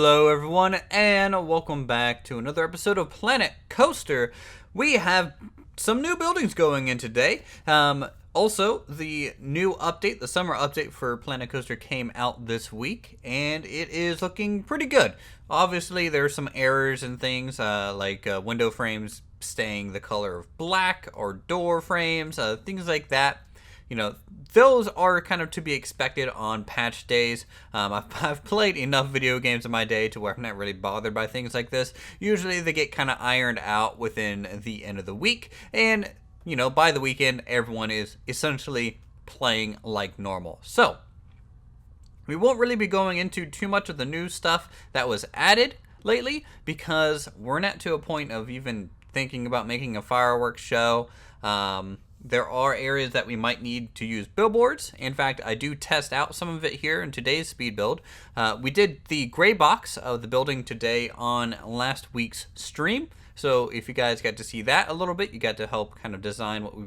Hello everyone, and welcome back to another episode of Planet Coaster. We have some new buildings going in today. Also, the new update, the summer update for Planet Coaster came out this week, and it is looking pretty good. Obviously, there's some errors and things, like window frames staying the color of black, or door frames, things like that. Those are kind of to be expected on patch days. I've played enough video games in my day to where I'm not really bothered by things like this. Usually they get kind of ironed out within the end of the week, and by the weekend, everyone is essentially playing like normal. So we won't really be going into too much of the new stuff that was added lately, because we're not to a point of even thinking about making a fireworks show. There are areas that we might need to use billboards. In fact, I do test out some of it here in today's speed build. We did the gray box of the building today on last week's stream. So if you guys got to see that a little bit, you got to help kind of design what we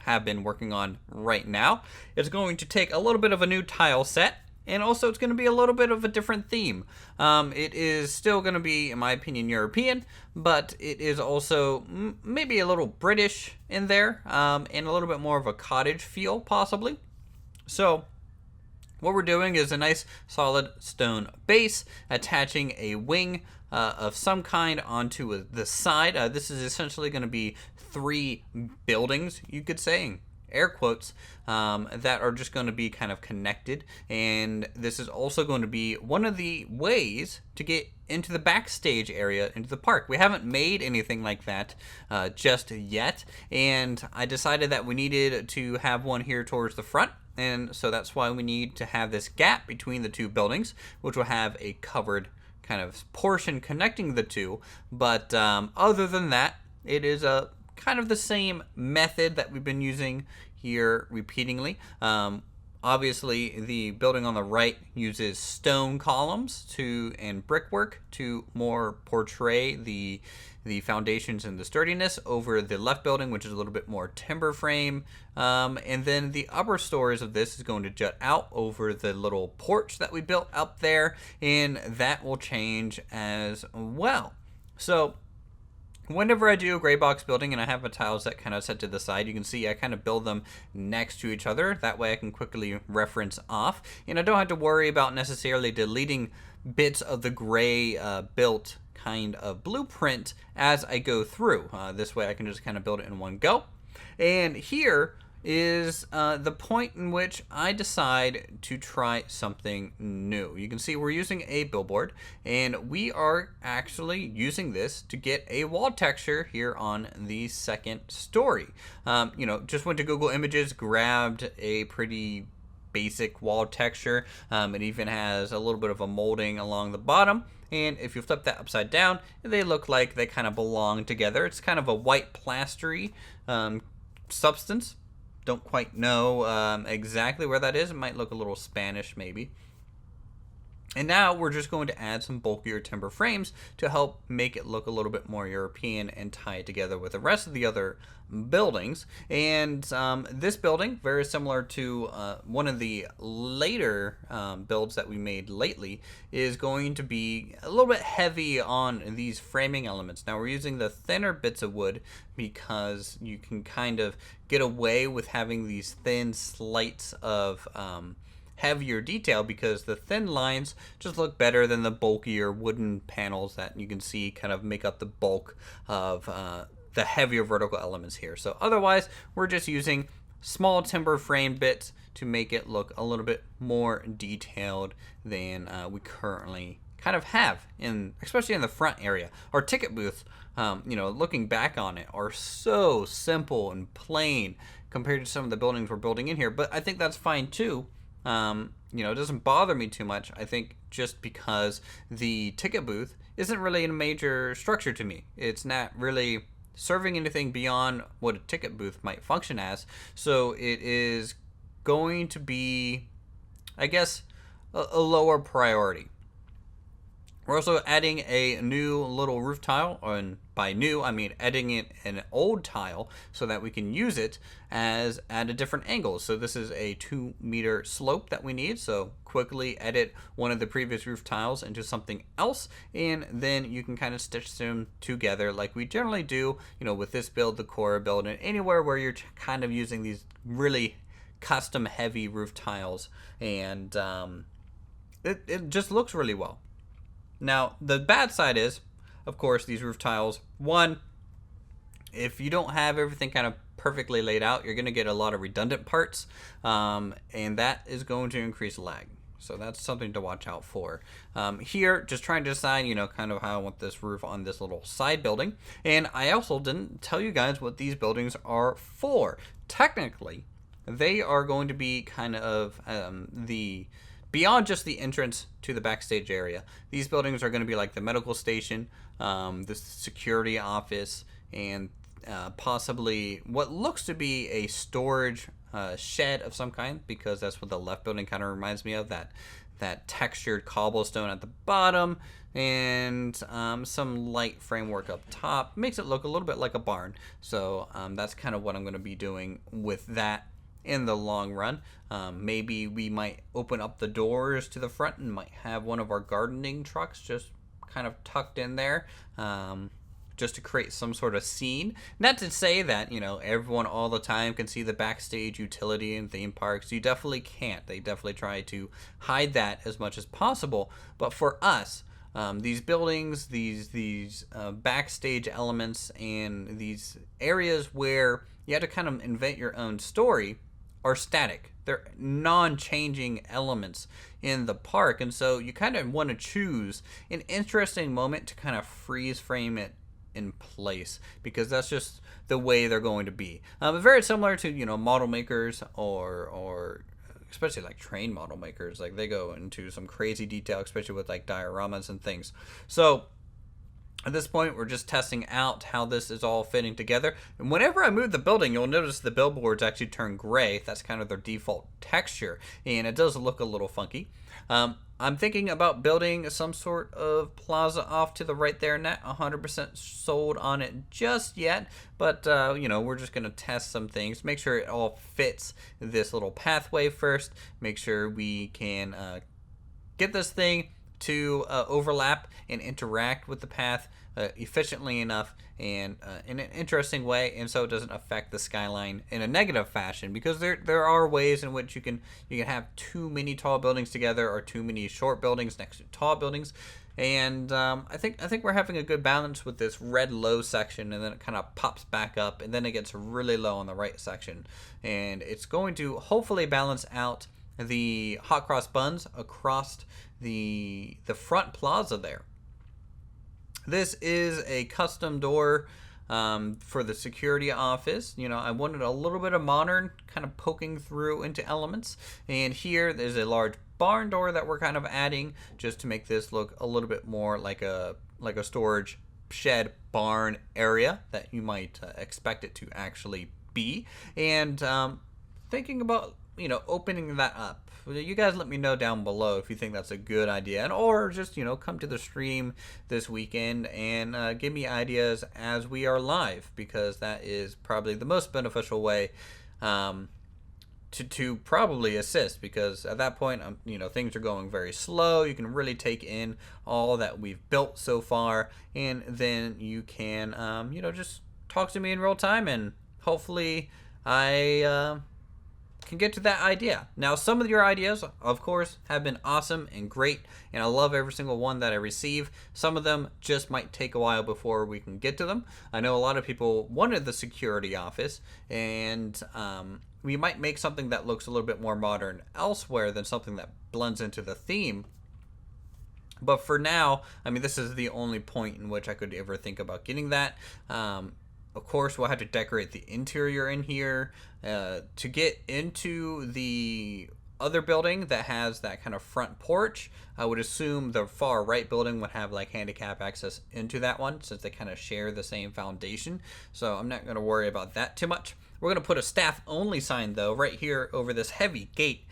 have been working on right now. It's going to take a little bit of a new tile set. And also, it's going to be a little bit of a different theme. It is still going to be, in my opinion, European, but it is also maybe a little British in there, and a little bit more of a cottage feel, possibly. So what we're doing is a nice solid stone base, attaching a wing of some kind onto the side. This is essentially going to be 3 buildings, you could say, air quotes, that are just going to be kind of connected. And this is also going to be one of the ways to get into the backstage area, into the park. We haven't made anything like that just yet, and I decided that we needed to have one here towards the front. And so that's why we need to have this gap between the 2 buildings, which will have a covered kind of portion connecting the 2. But other than that, it is a kind of the same method that we've been using here repeatedly. Obviously, the building on the right uses stone columns and brickwork to more portray the foundations and the sturdiness over the left building, which is a little bit more timber frame. And then the upper stories of this is going to jut out over the little porch that we built up there, and that will change as well. So whenever I do a gray box building and I have a tile set kind of set to the side, you can see I kind of build them next to each other. That way I can quickly reference off, and I don't have to worry about necessarily deleting bits of the gray built kind of blueprint as I go through. This way I can just kind of build it in one go. And here is the point in which I decide to try something new. You can see we're using a billboard, and we are actually using this to get a wall texture here on the second story. Just went to Google Images, grabbed a pretty basic wall texture. It even has a little bit of a molding along the bottom. And if you flip that upside down, they look like they kind of belong together. It's kind of a white plastery substance. Don't quite know exactly where that is. It might look a little Spanish maybe. And now we're just going to add some bulkier timber frames to help make it look a little bit more European and tie it together with the rest of the other buildings. And this building, very similar to one of the later builds that we made lately, is going to be a little bit heavy on these framing elements. Now we're using the thinner bits of wood because you can kind of get away with having these thin slices of heavier detail, because the thin lines just look better than the bulkier wooden panels that you can see kind of make up the bulk of the heavier vertical elements here. So otherwise, we're just using small timber frame bits to make it look a little bit more detailed than we currently kind of have, especially in the front area. Our ticket booths, looking back on it, are so simple and plain compared to some of the buildings we're building in here, but I think that's fine too. It doesn't bother me too much, I think, just because the ticket booth isn't really a major structure to me. It's not really serving anything beyond what a ticket booth might function as. So it is going to be, I guess, a lower priority. We're also adding a new little roof tile, and by new, I mean adding in an old tile so that we can use it as at a different angle. So this is a 2-meter slope that we need. So quickly edit one of the previous roof tiles into something else, and then you can kind of stitch them together like we generally do, with this build, the core build, and anywhere where you're kind of using these really custom heavy roof tiles, and it just looks really well. Now, the bad side is, of course, these roof tiles. One, if you don't have everything kind of perfectly laid out, you're going to get a lot of redundant parts, and that is going to increase lag. So that's something to watch out for. Here, just trying to decide, kind of how I want this roof on this little side building. And I also didn't tell you guys what these buildings are for. Technically, they are going to be kind of beyond just the entrance to the backstage area. These buildings are going to be like the medical station, the security office, and possibly what looks to be a storage shed of some kind, because that's what the left building kind of reminds me of, that textured cobblestone at the bottom, and some light framework up top. Makes it look a little bit like a barn. So that's kind of what I'm going to be doing with that in the long run. Maybe we might open up the doors to the front and might have one of our gardening trucks just kind of tucked in there, just to create some sort of scene. Not to say that, everyone all the time can see the backstage utility in theme parks. You definitely can't. They definitely try to hide that as much as possible. But for us, these buildings, these backstage elements, and these areas where you have to kind of invent your own story are static. They're non-changing elements in the park, and so you kind of want to choose an interesting moment to kind of freeze frame it in place, because that's just the way they're going to be. Very similar to model makers, or especially like train model makers. Like, they go into some crazy detail, especially with like dioramas and things. So at this point, we're just testing out how this is all fitting together. And whenever I move the building, you'll notice the billboards actually turn gray. That's kind of their default texture, and it does look a little funky. I'm thinking about building some sort of plaza off to the right there. Not 100% sold on it just yet, but we're just going to test some things, make sure it all fits this little pathway first, make sure we can get this thing to overlap and interact with the path efficiently enough and in an interesting way, and so it doesn't affect the skyline in a negative fashion, because there are ways in which you can have too many tall buildings together, or too many short buildings next to tall buildings. And I think we're having a good balance with this red low section, and then it kind of pops back up, and then it gets really low on the right section, and it's going to hopefully balance out the hot cross buns across the front plaza there. This is a custom door for the security office. I wanted a little bit of modern, kind of poking through into elements. And here there's a large barn door that we're kind of adding just to make this look a little bit more like a storage shed barn area that you might expect it to actually be. And thinking about opening that up. You guys let me know down below if you think that's a good idea, or just come to the stream this weekend and give me ideas as we are live, because that is probably the most beneficial way to probably assist, because at that point things are going very slow. You can really take in all that we've built so far, and then you can just talk to me in real time, and hopefully I can get to that idea. Now, some of your ideas, of course, have been awesome and great, and I love every single one that I receive. Some of them just might take a while before we can get to them. I know a lot of people wanted the security office, and we might make something that looks a little bit more modern elsewhere than something that blends into the theme. But for now, this is the only point in which I could ever think about getting that. Of course, we'll have to decorate the interior in here. To get into the other building that has that kind of front porch, I would assume the far right building would have like handicap access into that one, since they kind of share the same foundation. So I'm not going to worry about that too much. We're going to put a staff only sign, though, right here over this heavy gate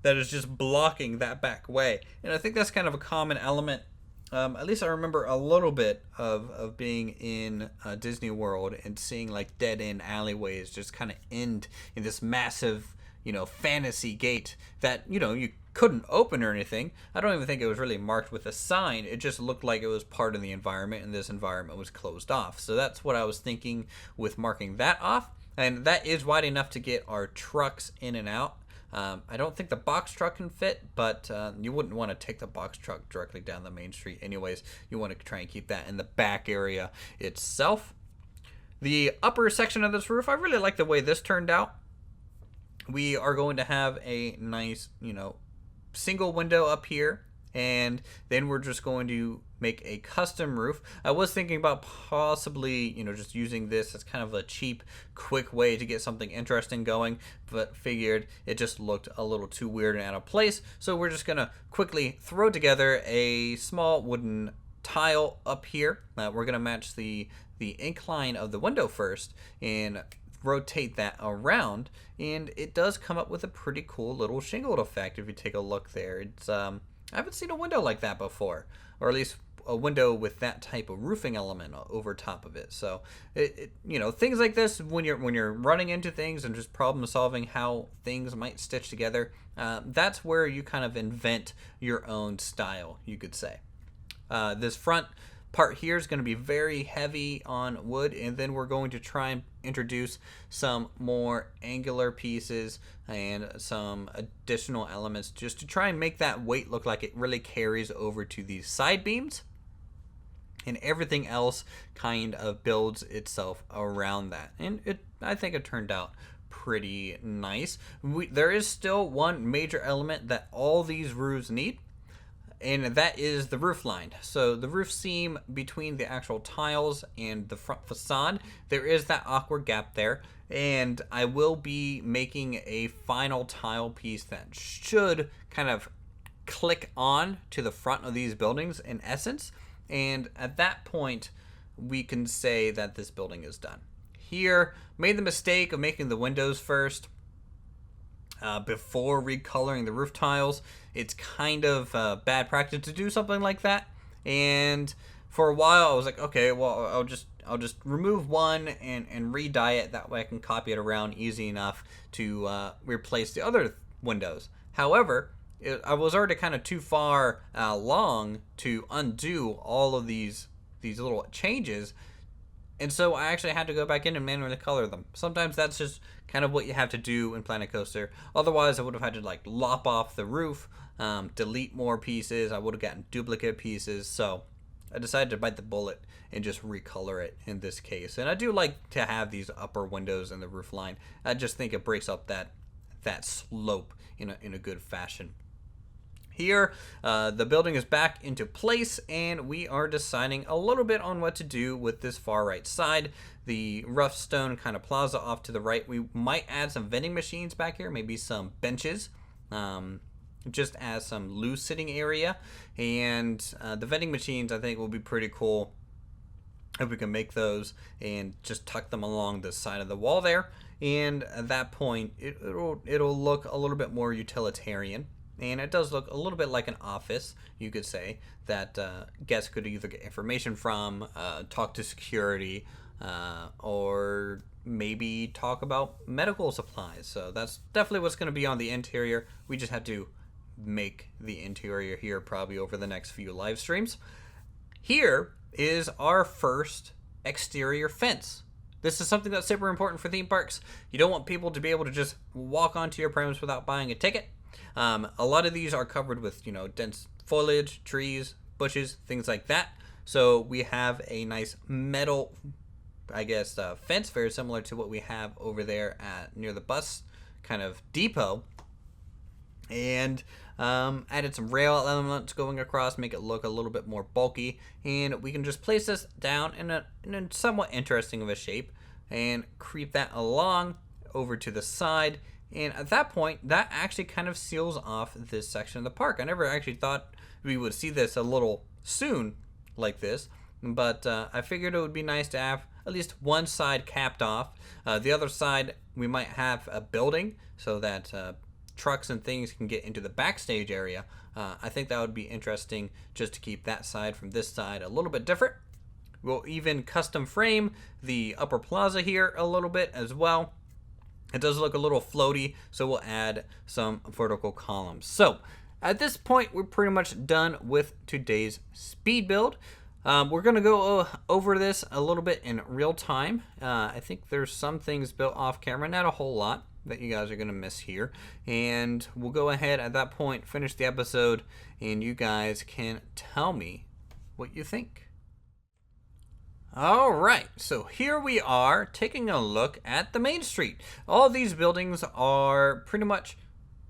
that is just blocking that back way. And I think that's kind of a common element at least I remember a little bit of being in Disney World and seeing like dead end alleyways just kind of end in this massive, fantasy gate that, you couldn't open or anything. I don't even think it was really marked with a sign. It just looked like it was part of the environment, and this environment was closed off. So that's what I was thinking with marking that off. And that is wide enough to get our trucks in and out. I don't think the box truck can fit, but you wouldn't want to take the box truck directly down the main street anyways. You want to try and keep that in the back area itself. The upper section of this roof, I really like the way this turned out. We are going to have a nice, single window up here, and then we're just going to make a custom roof. I was thinking about possibly, just using this as kind of a cheap, quick way to get something interesting going, but figured it just looked a little too weird and out of place. So we're just gonna quickly throw together a small wooden tile up here. We're gonna match the incline of the window first and rotate that around, and it does come up with a pretty cool little shingled effect if you take a look there. It's I haven't seen a window like that before, or at least a window with that type of roofing element over top of it. So things like this, when you're running into things and just problem solving how things might stitch together, that's where you kind of invent your own style, you could say. This front part here is going to be very heavy on wood, and then we're going to try and introduce some more angular pieces and some additional elements just to try and make that weight look like it really carries over to these side beams, and everything else kind of builds itself around that. And I think it turned out pretty nice. There is still one major element that all these roofs need, and that is the roof line. So the roof seam between the actual tiles and the front facade, there is that awkward gap there, and I will be making a final tile piece that should kind of click on to the front of these buildings in essence, and at that point we can say that this building is done. Here, made the mistake of making the windows first before recoloring the roof tiles. It's kind of bad practice to do something like that, and for a while I was like, okay, well, I'll just remove one and re-dye it. That way I can copy it around easy enough to replace the other windows. However, I was already kind of too far along to undo all of these little changes, and so I actually had to go back in and manually color them. Sometimes that's just kind of what you have to do in Planet Coaster. Otherwise, I would have had to like lop off the roof, delete more pieces. I would have gotten duplicate pieces. So I decided to bite the bullet and just recolor it in this case. And I do like to have these upper windows in the roof line. I just think it breaks up that slope in a good fashion. Here, the building is back into place, and we are deciding a little bit on what to do with this far right side. The rough stone kind of plaza off to the right. We might add some vending machines back here, maybe some benches, just as some loose sitting area. And the vending machines, I think, will be pretty cool if we can make those and just tuck them along the side of the wall there. And at that point, it'll look a little bit more utilitarian. And it does look a little bit like an office, you could say, that guests could either get information from, talk to security, or maybe talk about medical supplies. So that's definitely what's going to be on the interior. We just have to make the interior here probably over the next few live streams. Here is our first exterior fence. This is something that's super important for theme parks. You don't want people to be able to just walk onto your premise without buying a ticket. A lot of these are covered with, dense foliage, trees, bushes, things like that. So we have a nice metal, fence, very similar to what we have over there near the bus kind of depot. And added some rail elements going across, make it look a little bit more bulky. And we can just place this down in a somewhat interesting of a shape and creep that along over to the side. And at that point, that actually kind of seals off this section of the park. I never actually thought we would see this a little soon like this, but I figured it would be nice to have at least one side capped off. The other side, we might have a building so that trucks and things can get into the backstage area. I think that would be interesting just to keep that side from this side a little bit different. We'll even custom frame the upper plaza here a little bit as well. It does look a little floaty, so we'll add some vertical columns. So at this point, we're pretty much done with today's speed build. We're going to go over this a little bit in real time. I think there's some things built off camera, not a whole lot, that you guys are going to miss here. And we'll go ahead at that point, finish the episode, and you guys can tell me what you think. All right, so here we are taking a look at the main street. All these buildings are pretty much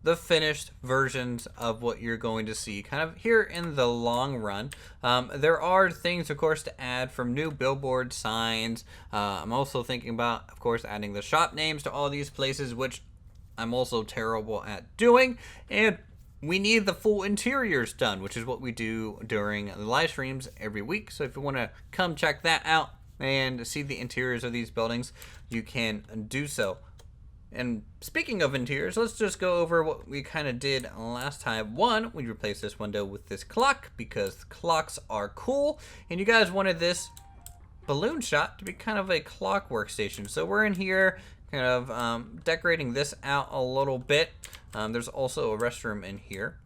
the finished versions of what you're going to see kind of here in the long run. There are things, of course, to add from new billboard signs. I'm also thinking about, of course, adding the shop names to all these places, which I'm also terrible at doing. And we need the full interiors done, which is what we do during the live streams every week. So if you want to come check that out and see the interiors of these buildings, you can do so. And speaking of interiors, let's just go over what we kind of did last time. One, we replaced this window with this clock because clocks are cool. And you guys wanted this balloon shot to be kind of a clock workstation. So we're in here kind of decorating this out a little bit. There's also a restroom in here.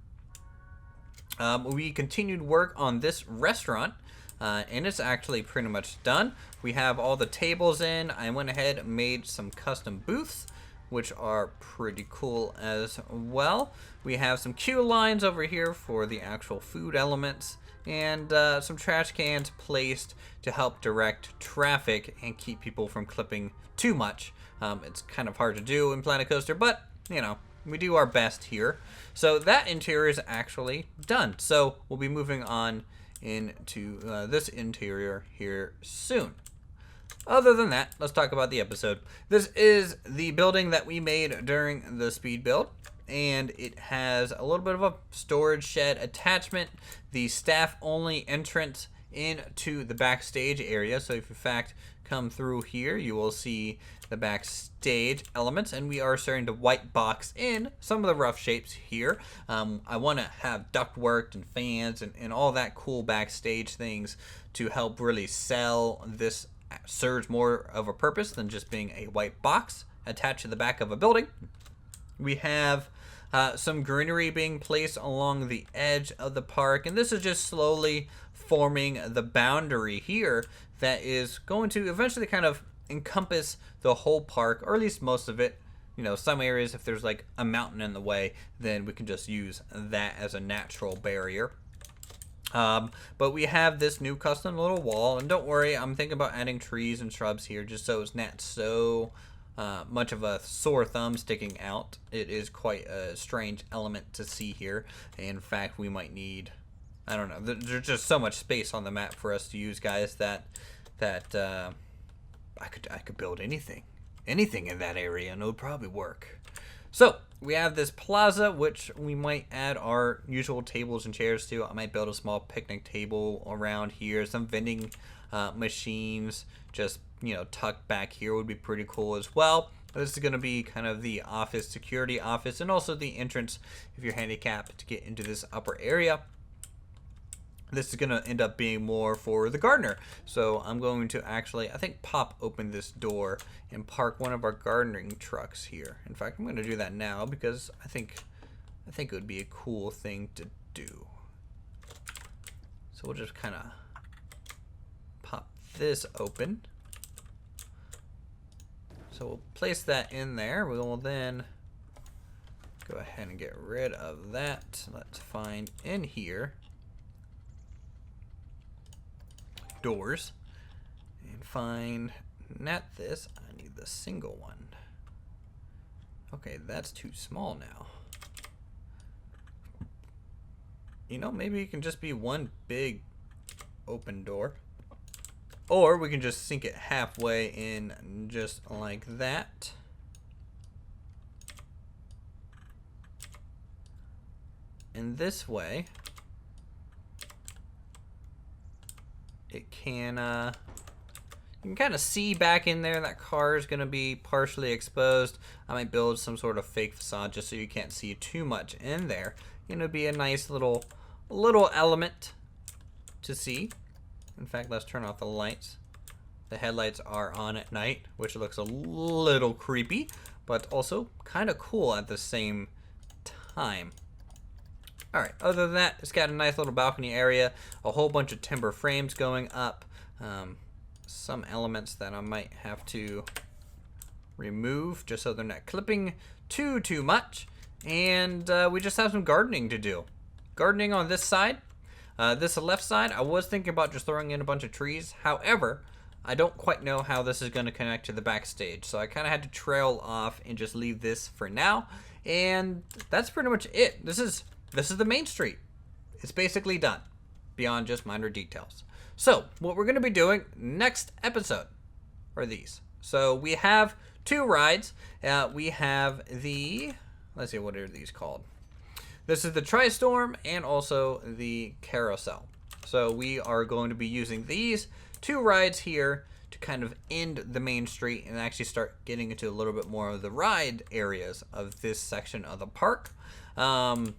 We continued work on this restaurant, and it's actually pretty much done. We have all the tables in. I went ahead and made some custom booths, which are pretty cool as well. We have some queue lines over here for the actual food elements, and some trash cans placed to help direct traffic and keep people from clipping too much. It's kind of hard to do in Planet Coaster, but, you know, we do our best here. So that interior is actually done. So we'll be moving on into this interior here soon. Other than that, let's talk about the episode. This is the building that we made during the speed build, and it has a little bit of a storage shed attachment, the staff-only entrance into the backstage area. So if in fact come through here, you will see the backstage elements, and we are starting to white box in some of the rough shapes here. I want to have ductwork and fans and all that cool backstage things to help really sell this serves more of a purpose than just being a white box attached to the back of a building. We have some greenery being placed along the edge of the park, and this is just slowly forming the boundary here that is going to eventually kind of encompass the whole park, or at least most of it. You know, some areas, if there's like a mountain in the way, then we can just use that as a natural barrier. But we have this new custom little wall, and don't worry, I'm thinking about adding trees and shrubs here just so it's not so much of a sore thumb sticking out. It is quite a strange element to see here. In fact, we might need, I don't know, there's just so much space on the map for us to use, guys, that I could build anything in that area, and it would probably work. So we have this plaza, which we might add our usual tables and chairs to. I might build a small picnic table around here. Some vending machines just, you know, tucked back here would be pretty cool as well. This is going to be kind of the office, security office, and also the entrance if you're handicapped to get into this upper area. This is going to end up being more for the gardener. So I'm going to actually, I think, pop open this door and park one of our gardening trucks here. In fact, I'm going to do that now because I think it would be a cool thing to do. So we'll just kind of pop this open. So we'll place that in there. We will then go ahead and get rid of that. Let's find in here doors and find not this. I need the single one. Okay, that's too small now. You know, maybe it can just be one big open door, or we can just sink it halfway in just like that. And this way it can You can kind of see back in there that car is going to be partially exposed. I might build some sort of fake facade just so you can't see too much in there. It'll be a nice little element to see. In fact, let's turn off the lights. The headlights are on at night, which looks a little creepy, but also kind of cool at the same time. Alright, other than that, it's got a nice little balcony area, a whole bunch of timber frames going up, some elements that I might have to remove just so they're not clipping too much, and we just have some gardening to do. Gardening on this side. This left side, I was thinking about just throwing in a bunch of trees. However, I don't quite know how this is going to connect to the backstage, so I kind of had to trail off and just leave this for now. And that's pretty much it. This is the main street. It's basically done, beyond just minor details. So what we're going to be doing next episode are these. So we have 2 rides. We have the, let's see, what are these called? This is the Tri-Storm and also the Carousel. So we are going to be using these 2 rides here to kind of end the main street and actually start getting into a little bit more of the ride areas of this section of the park. I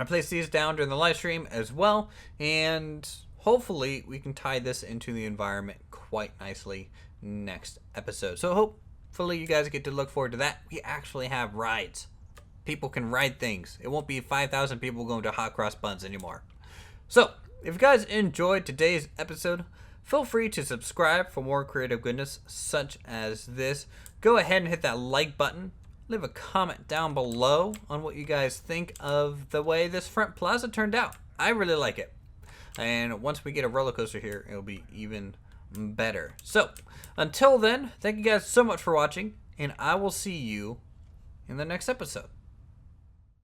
placed these down during the live stream as well, and hopefully we can tie this into the environment quite nicely next episode. So hopefully you guys get to look forward to that. We actually have rides. People can ride things. It won't be 5,000 people going to hot cross buns anymore. So if you guys enjoyed today's episode, feel free to subscribe for more creative goodness such as this. Go ahead and hit that like button. Leave a comment down below on what you guys think of the way this front plaza turned out. I really like it. And once we get a roller coaster here, it'll be even better. So until then, thank you guys so much for watching, and I will see you in the next episode.